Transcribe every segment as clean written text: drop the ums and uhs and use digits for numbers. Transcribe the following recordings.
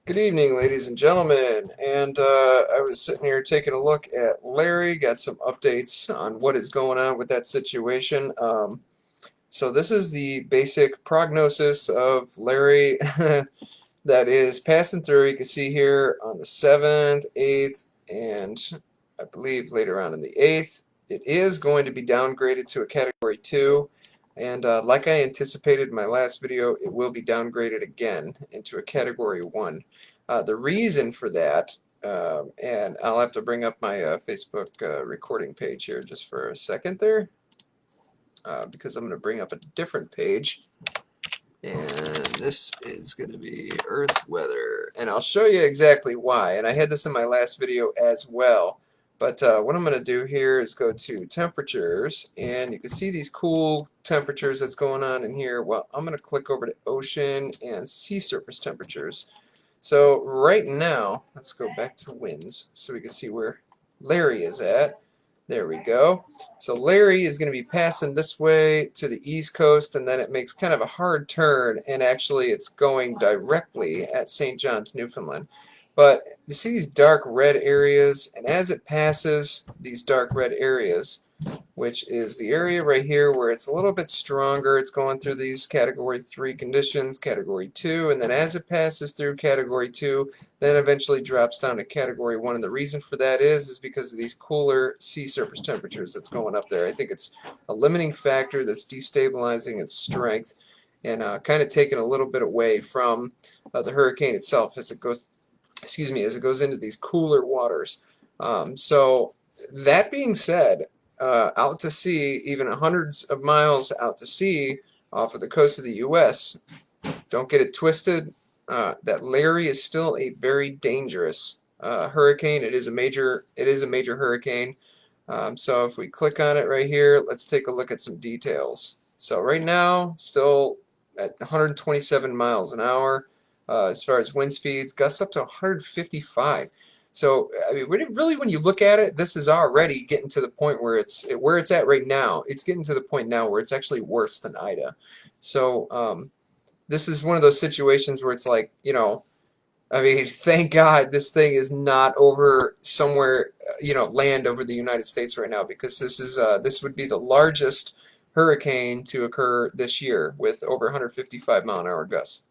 Good evening, ladies and gentlemen. I was sitting here taking a look at Larry, got some updates on what is going on with that situation. So this is the basic prognosis of Larry that is passing through. You can see here on the 7th, 8th, and I believe later on in the 8th, it is going to be downgraded to a Category 2. And like I anticipated in my last video, it will be downgraded again into a Category 1. The reason for that, and I'll have to bring up my Facebook recording page here just for a second there, because I'm going to bring up a different page. And this is going to be Earth weather. And I'll show you exactly why. And I had this in my last video as well. But what I'm going to do here is go to temperatures. And you can see these cool temperatures that's going on in here. Well, I'm going to click over to ocean and sea surface temperatures. So right now, let's go back to winds so we can see where Larry is at. There we go. So Larry is going to be passing this way to the east coast, and then it makes kind of a hard turn, and actually it's going directly at St. John's, Newfoundland. But you see these dark red areas, and as it passes these dark red areas, which is the area right here where it's a little bit stronger. It's going through these Category 3 conditions, Category 2, and then as it passes through Category 2, then eventually drops down to Category 1. And the reason for that is because of these cooler sea surface temperatures that's going up there. I think it's a limiting factor that's destabilizing its strength and kind of taking a little bit away from the hurricane itself as it goes, as it goes into these cooler waters. So that being said, out to sea, even hundreds of miles out to sea off of the coast of the U.S. Don't get it twisted. That Larry is still a very dangerous hurricane. It is a major hurricane. So if we click on it right here, let's take a look at some details. So right now, still at 127 miles an hour as far as wind speeds, gusts up to 155. So I mean, really, when you look at it, this is already getting to the point where it's at right now. It's getting to the point now where it's actually worse than Ida. So this is one of those situations where it's like, I mean, thank God this thing is not over somewhere, land over the United States right now, because this would be the largest hurricane to occur this year with over 155 mile an hour gusts.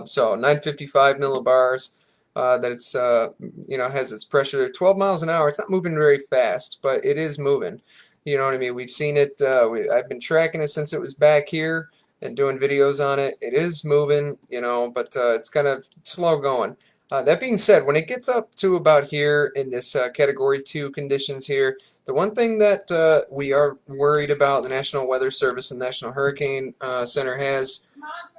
So 955 millibars. That it's has its pressure 12 miles an hour. It's not moving very fast, but it is moving. You know what I mean? We've seen it. I've been tracking it since it was back here and doing videos on it. It is moving, but it's kind of slow going. That being said, when it gets up to about here in this Category 2 conditions here, the one thing that we are worried about, the National Weather Service and National Hurricane Center has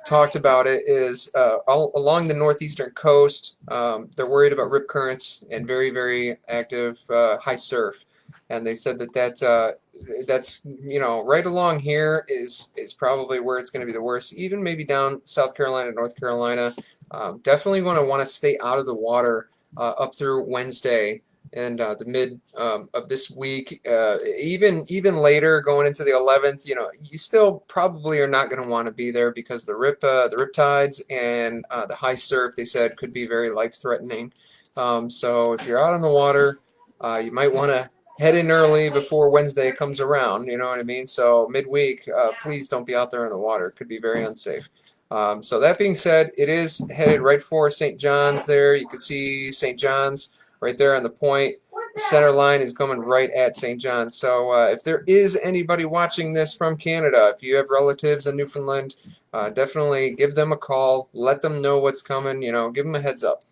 talked about it, is all along the northeastern coast. They're worried about rip currents and very, very active high surf. And they said that's right along here is probably where it's going to be the worst. Even maybe down South Carolina, North Carolina. Definitely want to stay out of the water up through Wednesday and the mid of this week, even later going into the 11th. You still probably are not going to want to be there because the rip tides and the high surf, they said, could be very life threatening. So if you're out on the water, you might want to head in early before Wednesday comes around. You know what I mean? So midweek, please don't be out there in the water. It could be very unsafe. So that being said, it is headed right for St. John's there. You can see St. John's right there on the point. The center line is coming right at St. John's. So if there is anybody watching this from Canada, if you have relatives in Newfoundland, definitely give them a call. Let them know what's coming. Give them a heads up.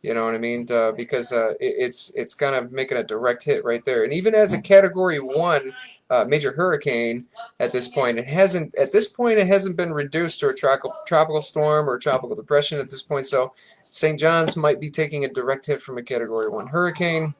You know what I mean? Because it's kind of making a direct hit right there. And even as a Category 1 major hurricane at this point, it hasn't been reduced to a tropical storm or tropical depression at this point. So St. John's might be taking a direct hit from a Category 1 hurricane,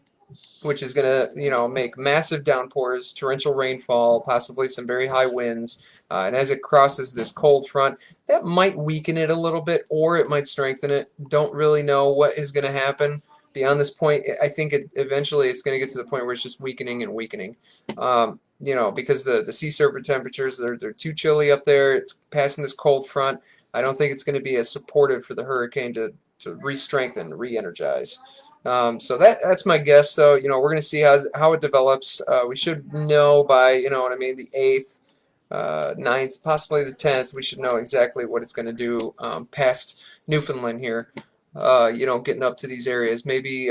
which is going to make massive downpours, torrential rainfall, possibly some very high winds. And as it crosses this cold front, that might weaken it a little bit, or it might strengthen it. Don't really know what is going to happen. Beyond this point, I think eventually it's going to get to the point where it's just weakening and weakening. Because the sea surface temperatures, they're too chilly up there. It's passing this cold front. I don't think it's going to be as supportive for the hurricane to re-strengthen, re-energize. So that's my guess, though. We're going to see how it develops. We should know by, what I mean, the 8th, 9th, possibly the 10th. We should know exactly what it's going to do past Newfoundland here. Getting up to these areas. Maybe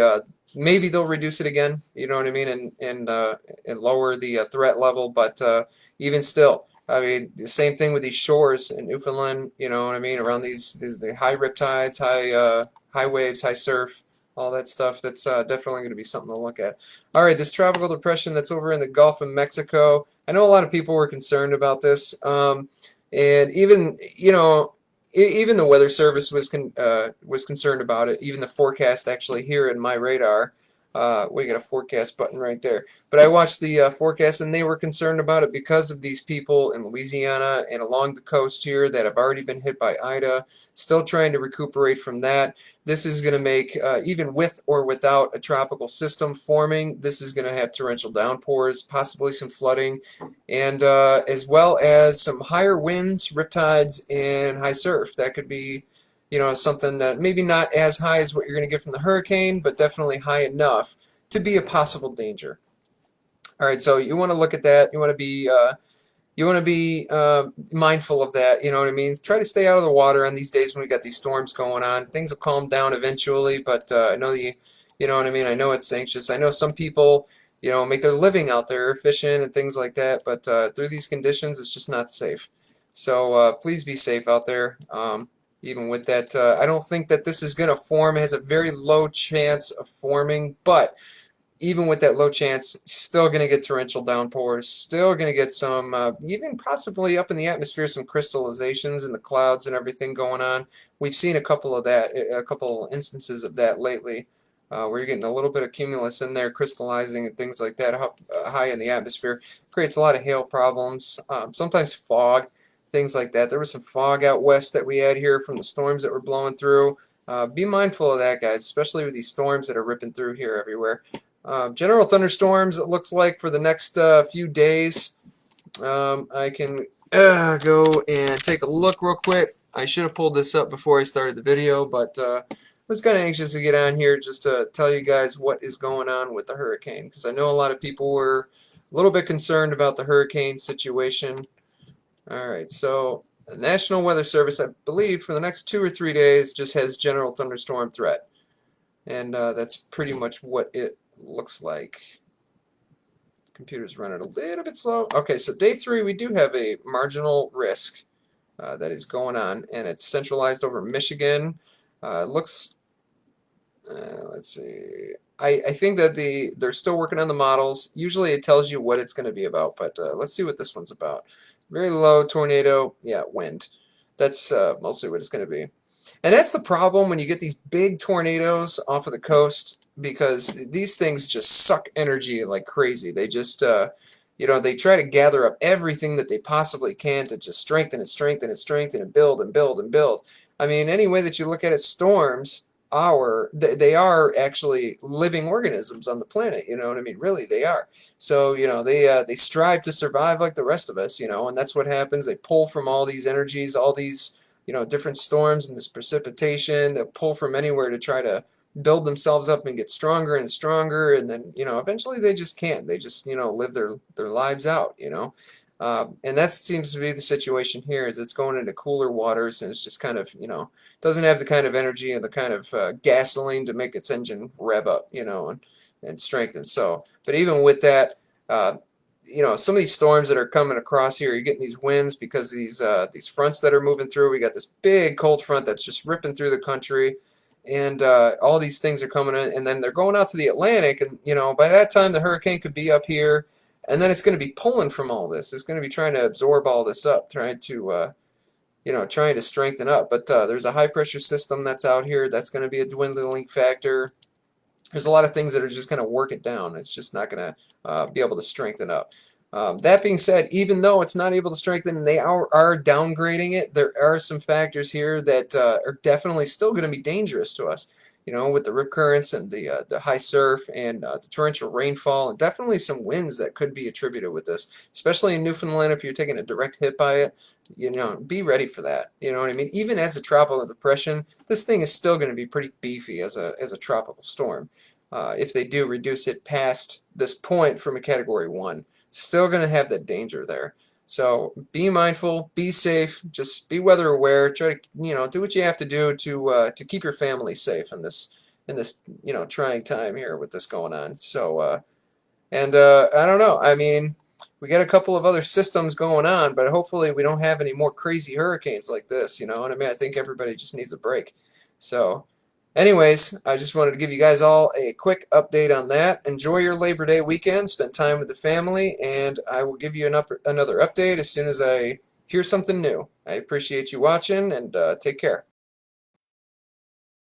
they'll reduce it again. You know what I mean, and lower the threat level. But even still, I mean, the same thing with these shores in Newfoundland. You know what I mean, around the high riptides, high waves, high surf, all that stuff. That's definitely going to be something to look at. All right, this tropical depression that's over in the Gulf of Mexico. I know a lot of people were concerned about this, and even even the Weather Service was concerned about it. Even the forecast actually here in my radar. We got a forecast button right there. But I watched the forecast, and they were concerned about it because of these people in Louisiana and along the coast here that have already been hit by Ida, still trying to recuperate from that. This is going to make, even with or without a tropical system forming, this is going to have torrential downpours, possibly some flooding, and as well as some higher winds, riptides, and high surf. That could be something that maybe not as high as what you're going to get from the hurricane, but definitely high enough to be a possible danger. All right, so you want to look at that. You want to be mindful of that. You know what I mean? Try to stay out of the water on these days when we got these storms going on. Things will calm down eventually, but I know you know what I mean? I know it's anxious. I know some people, make their living out there fishing and things like that, but through these conditions, it's just not safe. So please be safe out there. Even with that, I don't think that this is going to form. It has a very low chance of forming, but even with that low chance, still going to get torrential downpours, still going to get some, even possibly up in the atmosphere, some crystallizations in the clouds and everything going on. We've seen a couple instances of that lately, where you're getting a little bit of cumulus in there, crystallizing and things like that high in the atmosphere. Creates a lot of hail problems, sometimes fog, things like that. There was some fog out west that we had here from the storms that were blowing through. Be mindful of that, guys, especially with these storms that are ripping through here everywhere. General thunderstorms, it looks like, for the next few days. I can go and take a look real quick. I should have pulled this up before I started the video, but I was kind of anxious to get on here just to tell you guys what is going on with the hurricane, because I know a lot of people were a little bit concerned about the hurricane situation. Alright, so the National Weather Service, I believe, for the next 2 or 3 days just has general thunderstorm threat. And that's pretty much what it looks like. The computer's running a little bit slow. Okay, so day 3 we do have a marginal risk that is going on, and it's centralized over Michigan. Looks, let's see. I think that they're still working on the models. Usually it tells you what it's going to be about, but let's see what this one's about. Very low tornado, yeah, wind. That's mostly what it's going to be. And that's the problem when you get these big tornadoes off of the coast, because these things just suck energy like crazy. They just, they try to gather up everything that they possibly can to just strengthen and strengthen and strengthen and build and build and build. I mean, any way that you look at it, storms they are actually living organisms on the planet. You know what I mean? Really, they are. So they strive to survive like the rest of us. And that's what happens. They pull from all these energies, all these different storms and this precipitation. They'll pull from anywhere to try to build themselves up and get stronger and stronger, and then eventually they just can't. They just live their lives out. And that seems to be the situation here. Is it's going into cooler waters, and it's just kind of doesn't have the kind of energy and the kind of gasoline to make its engine rev up, and strengthen. So, but even with that, some of these storms that are coming across here, you're getting these winds because of these fronts that are moving through. We got this big cold front that's just ripping through the country, and all these things are coming in, and then they're going out to the Atlantic, and by that time the hurricane could be up here, and then it's going to be pulling from all this. It's going to be trying to absorb all this up, trying to strengthen up. But there's a high pressure system that's out here that's going to be a dwindling factor. There's a lot of things that are just going to work it down. It's just not going to be able to strengthen up. That being said, even though it's not able to strengthen and they are downgrading it, there are some factors here that are definitely still going to be dangerous to us. you know, with the rip currents and the high surf and the torrential rainfall, and definitely some winds that could be attributed with this, especially in Newfoundland. If you're taking a direct hit by it, you know, be ready for that. You know what I mean? Even as a tropical depression, this thing is still going to be pretty beefy as a tropical storm. If they do reduce it past this point from a Category 1, still going to have that danger there. So be mindful, be safe, just be weather aware. Try to, you know, do what you have to do to keep your family safe in this, you know, trying time here with this going on. So I don't know. I mean, we got a couple of other systems going on, but hopefully we don't have any more crazy hurricanes like this. You know what I mean? I think everybody just needs a break. So. Anyways, I just wanted to give you guys all a quick update on that. Enjoy your Labor Day weekend, spend time with the family, and I will give you another update as soon as I hear something new. I appreciate you watching, and take care.